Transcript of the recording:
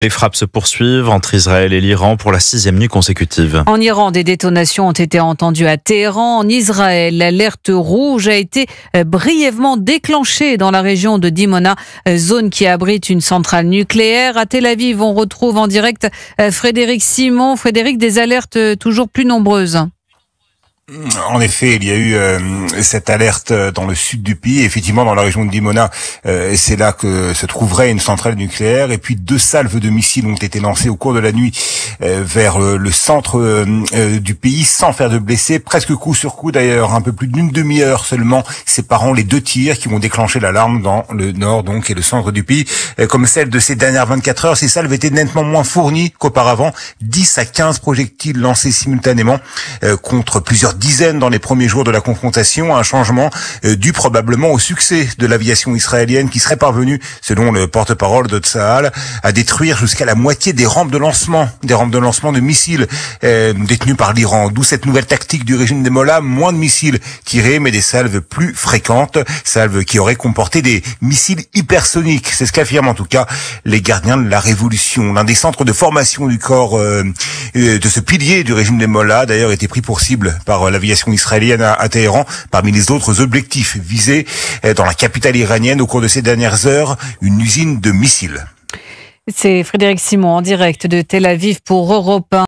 Les frappes se poursuivent entre Israël et l'Iran pour la 6e nuit consécutive. En Iran, des détonations ont été entendues à Téhéran. En Israël, l'alerte rouge a été brièvement déclenchée dans la région de Dimona, zone qui abrite une centrale nucléaire. À Tel Aviv, on retrouve en direct Frédéric Simon. Frédéric, des alertes toujours plus nombreuses. En effet, il y a eu cette alerte dans le sud du pays, effectivement dans la région de Dimona, c'est là que se trouverait une centrale nucléaire, et puis 2 salves de missiles ont été lancées au cours de la nuit vers le centre du pays, sans faire de blessés, presque coup sur coup d'ailleurs, un peu plus d'une demi-heure seulement séparant les 2 tirs qui vont déclencher l'alarme dans le nord donc et le centre du pays. Comme celle de ces dernières 24 heures, ces salves étaient nettement moins fournies qu'auparavant, 10 à 15 projectiles lancés simultanément contre plusieurs dizaines dans les premiers jours de la confrontation, un changement dû probablement au succès de l'aviation israélienne qui serait parvenue, selon le porte-parole de Tsahal, à détruire jusqu'à la moitié des rampes de lancement de missiles détenues par l'Iran. D'où cette nouvelle tactique du régime des Mollahs, moins de missiles tirés, mais des salves plus fréquentes, salves qui auraient comporté des missiles hypersoniques. C'est ce qu'affirment en tout cas les gardiens de la révolution. L'un des centres de formation du corps de ce pilier du régime des Mollahs, d'ailleurs, était pris pour cible par l'aviation israélienne à Téhéran, parmi les autres objectifs visés dans la capitale iranienne au cours de ces dernières heures, une usine de missiles. C'est Frédéric Simon en direct de Tel Aviv pour Europe 1.